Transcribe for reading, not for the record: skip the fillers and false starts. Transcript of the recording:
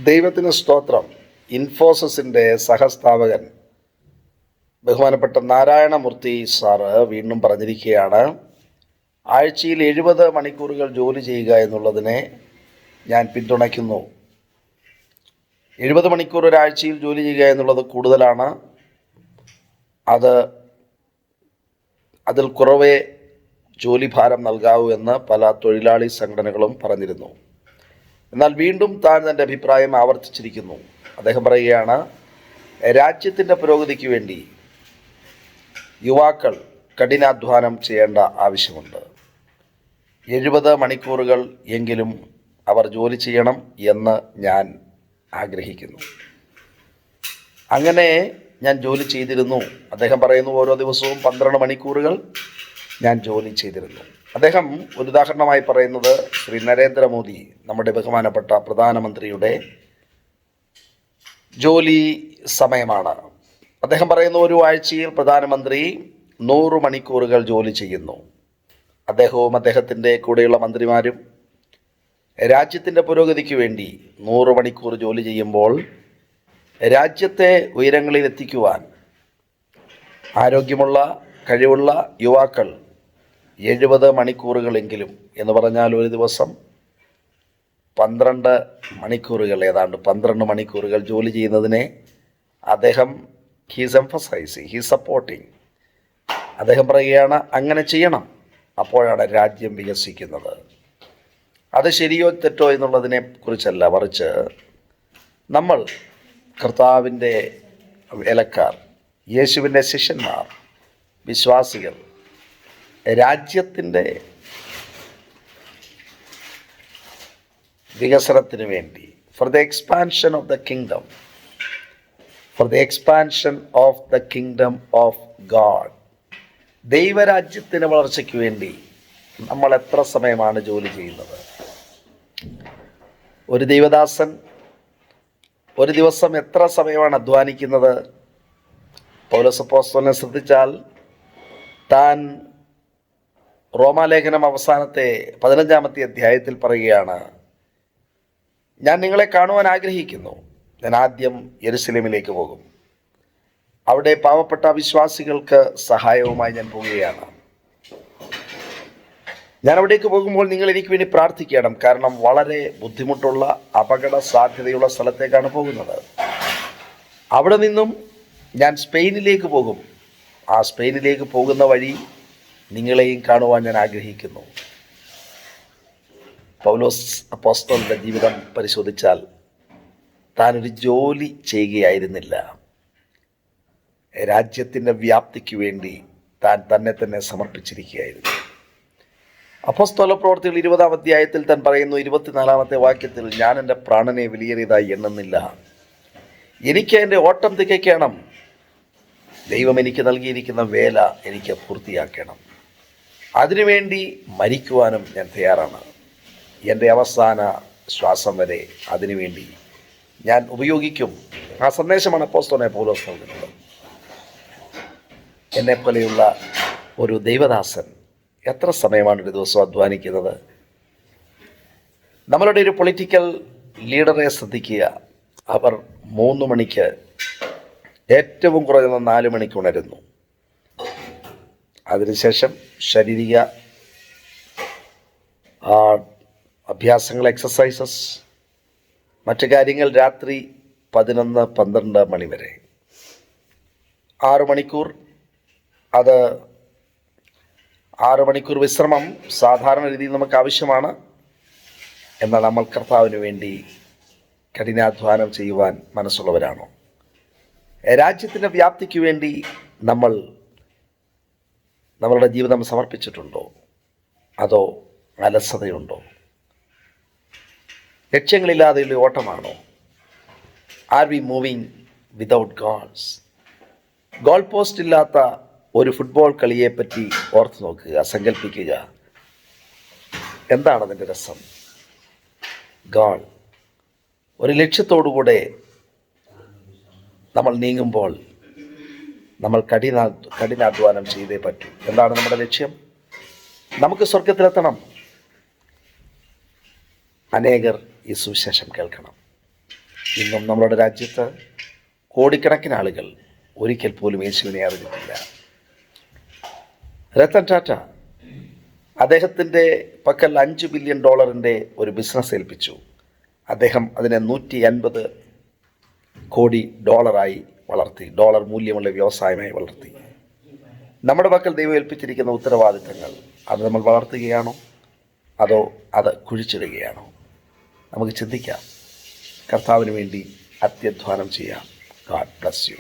ദൈവത്തിന് സ്തോത്രം. ഇൻഫോസിസിൻ്റെ സഹസ്ഥാപകൻ ബഹുമാനപ്പെട്ട നാരായണമൂർത്തി സാറ് വീണ്ടും പറഞ്ഞിരിക്കുകയാണ്, ആഴ്ചയിൽ 70 മണിക്കൂറുകൾ ജോലി ചെയ്യുക എന്നുള്ളതിനെ ഞാൻ പിന്തുണയ്ക്കുന്നു. 70 മണിക്കൂർ ഒരാഴ്ചയിൽ ജോലി ചെയ്യുക എന്നുള്ളത് കൂടുതലാണ്. അതിൽ കുറവേ ജോലിഭാരം നൽകാവൂ എന്ന് പല തൊഴിലാളി സംഘടനകളും പറഞ്ഞിരുന്നു. എന്നാൽ വീണ്ടും താൻ തൻ്റെ അഭിപ്രായം ആവർത്തിച്ചിരിക്കുന്നു. അദ്ദേഹം പറയുകയാണ്, രാജ്യത്തിൻ്റെ പുരോഗതിക്ക് വേണ്ടി യുവാക്കൾ കഠിനാധ്വാനം ചെയ്യേണ്ട ആവശ്യമുണ്ട്. 70 മണിക്കൂറുകൾ എങ്കിലും അവർ ജോലി ചെയ്യണം എന്ന് ഞാൻ ആഗ്രഹിക്കുന്നു. അങ്ങനെ ഞാൻ ജോലി ചെയ്തിരുന്നു. അദ്ദേഹം പറയുന്നു, ഓരോ ദിവസവും 12 മണിക്കൂറുകൾ ഞാൻ ജോലി ചെയ്തിരുന്നു. അദ്ദേഹം ഒരു ഉദാഹരണമായി പറയുന്നത് ശ്രീ നരേന്ദ്രമോദി, നമ്മുടെ ബഹുമാനപ്പെട്ട പ്രധാനമന്ത്രിയുടെ ജോലി സമയമാണ്. അദ്ദേഹം പറയുന്നു, ഒരു ആഴ്ചയിൽ പ്രധാനമന്ത്രി 100 മണിക്കൂറുകൾ ജോലി ചെയ്യുന്നു. അദ്ദേഹവും അദ്ദേഹത്തിൻ്റെ കൂടെയുള്ള മന്ത്രിമാരും രാജ്യത്തിൻ്റെ പുരോഗതിക്ക് വേണ്ടി 100 മണിക്കൂർ ജോലി ചെയ്യുമ്പോൾ രാജ്യത്തെ ഉയരങ്ങളിൽ എത്തിക്കുവാൻ ആരോഗ്യമുള്ള കഴിവുള്ള യുവാക്കൾ 70 മണിക്കൂറുകളെങ്കിലും എന്ന് പറഞ്ഞാൽ ഒരു ദിവസം 12 മണിക്കൂറുകൾ, ഏതാണ്ട് 12 മണിക്കൂറുകൾ ജോലി ചെയ്യുന്നതിനെ അദ്ദേഹം സപ്പോർട്ടിങ്. അദ്ദേഹം പറയുകയാണ്, അങ്ങനെ ചെയ്യണം, അപ്പോഴാണ് രാജ്യം വികസിക്കുന്നത്. അത് ശരിയോ തെറ്റോ എന്നുള്ളതിനെ കുറിച്ചല്ല, മറിച്ച് നമ്മൾ കർത്താവിൻ്റെ വേലക്കാർ, യേശുവിൻ്റെ ശിഷ്യന്മാർ, വിശ്വാസികൾ രാജ്യത്തിൻ്റെ വികസനത്തിന് വേണ്ടി for the expansion of the kingdom of God, ദൈവരാജ്യത്തിൻ്റെ വളർച്ചയ്ക്ക് വേണ്ടി നമ്മൾ എത്ര സമയമാണ് ജോലി ചെയ്യുന്നത്? ഒരു ദൈവദാസൻ ഒരു ദിവസം എത്ര സമയമാണ് അധ്വാനിക്കുന്നത്? പൗലോസ് അപ്പോസ്തലനെ ശ്രദ്ധിച്ചാൽ താൻ റോമാലേഖനം അവസാനത്തെ 15-ാമത്തെ അധ്യായത്തിൽ പറയുകയാണ്, ഞാൻ നിങ്ങളെ കാണുവാൻ ആഗ്രഹിക്കുന്നു. ഞാൻ ആദ്യം യെരുശലേമിലേക്ക് പോകും. അവിടെ പാവപ്പെട്ട വിശ്വാസികൾക്ക് സഹായവുമായി ഞാൻ പോവുകയാണ്. ഞാൻ അവിടേക്ക് പോകുമ്പോൾ നിങ്ങൾ എനിക്ക് വേണ്ടി പ്രാർത്ഥിക്കണം. കാരണം വളരെ ബുദ്ധിമുട്ടുള്ള അപകട സാധ്യതയുള്ള സ്ഥലത്തേക്കാണ് പോകുന്നത്. അവിടെ നിന്നും ഞാൻ സ്പെയിനിലേക്ക് പോകും. ആ സ്പെയിനിലേക്ക് പോകുന്ന വഴി നിങ്ങളെയും കാണുവാൻ ഞാൻ ആഗ്രഹിക്കുന്നു. പൗലോസ് അപ്പോസ്തലൻ്റെ ജീവിതം പരിശോധിച്ചാൽ താനൊരു ജോലി ചെയ്യുകയായിരുന്നില്ല. രാജ്യത്തിൻ്റെ വ്യാപ്തിക്ക് വേണ്ടി താൻ തന്നെ സമർപ്പിച്ചിരിക്കുകയായിരുന്നു. അപ്പോസ്തല പ്രവൃത്തികൾ 20-ാം അധ്യായത്തിൽ താൻ പറയുന്നു, 24-ാമത്തെ വാക്യത്തിൽ, ഞാൻ എൻ്റെ പ്രാണനെ വിലയേറിയതായി എണ്ണുന്നില്ല. എനിക്ക് എൻ്റെ ഓട്ടം തികയ്ക്കണം. ദൈവം എനിക്ക് നൽകിയിരിക്കുന്ന വേല എനിക്ക് പൂർത്തിയാക്കണം. അതിനുവേണ്ടി മരിക്കുവാനും ഞാൻ തയ്യാറാണ്. എൻ്റെ അവസാന ശ്വാസം വരെ അതിനുവേണ്ടി ഞാൻ ഉപയോഗിക്കും. ആ സന്ദേശമാണ് അപ്പോസ്തലനായ പൗലോസ് നൽകുന്നത്. എന്നെപ്പോലെയുള്ള ഒരു ദൈവദാസൻ എത്ര സമയമാണ് ഒരു ദിവസം അധ്വാനിക്കുന്നത്? നമ്മളുടെ ഒരു പൊളിറ്റിക്കൽ ലീഡറെ ശ്രദ്ധിക്കുക. അവർ 3 മണിക്ക്, ഏറ്റവും കുറഞ്ഞത് 4 മണിക്ക് ഉണരുന്നു. അതിനുശേഷം ശാരീരിക അഭ്യാസങ്ങൾ, എക്സസൈസസ്, മറ്റു കാര്യങ്ങൾ രാത്രി 11-12 മണി വരെ 6 മണിക്കൂർ. അത് 6 മണിക്കൂർ വിശ്രമം സാധാരണ രീതിയിൽ നമുക്ക് ആവശ്യമാണ്. എന്നാൽ നമ്മൾ കർത്താവിന് വേണ്ടി കഠിനാധ്വാനം ചെയ്യുവാൻ മനസ്സുള്ളവരാണോ? രാജ്യത്തിൻ്റെ വ്യാപ്തിക്ക് വേണ്ടി നമ്മൾ നമ്മളുടെ ജീവിതം സമർപ്പിച്ചിട്ടുണ്ടോ? അതോ അലസതയുണ്ടോ? ലക്ഷ്യങ്ങളില്ലാതെയുള്ള ഓട്ടമാണോ? Are we moving without goals? Goal post ഇല്ലാത്ത ഒരു ഫുട്ബോൾ കളിയെപ്പറ്റി ഓർത്ത് നോക്കുക, സങ്കല്പിക്കുക. എന്താണ് അതിൻ്റെ രസം? ഗോൾ. ഒരു ലക്ഷ്യത്തോടുകൂടെ നമ്മൾ നീങ്ങുമ്പോൾ നമ്മൾ കഠിനാധ്വാനം ചെയ്തേ പറ്റൂ. എന്താണ് നമ്മുടെ ലക്ഷ്യം? നമുക്ക് സ്വർഗത്തിലെത്തണം. അനേകർ ഈ സുവിശേഷം കേൾക്കണം. ഇന്നും നമ്മുടെ രാജ്യത്ത് കോടിക്കണക്കിന് ആളുകൾ ഒരിക്കൽ പോലും യേശുവിനെ അറിഞ്ഞിട്ടില്ല. രത്തൻ ടാറ്റ അദ്ദേഹത്തിൻ്റെ പക്കൽ $5 ബില്യൺ ഒരു ബിസിനസ് ഏൽപ്പിച്ചു. അദ്ദേഹം അതിനെ 150 കോടി വളർത്തി, ഡോളർ മൂല്യമുള്ള വ്യവസായമായി വളർത്തി. നമ്മുടെ പക്കൽ ദൈവം ഏൽപ്പിച്ചിരിക്കുന്ന ഉത്തരവാദിത്തങ്ങൾ അത് നമ്മൾ വളർത്തുകയാണോ അതോ അത് കുഴിച്ചിടുകയാണോ? നമുക്ക് ചിന്തിക്കാം. കർത്താവിന് വേണ്ടി അത്യധ്വാനം ചെയ്യാം. God bless you.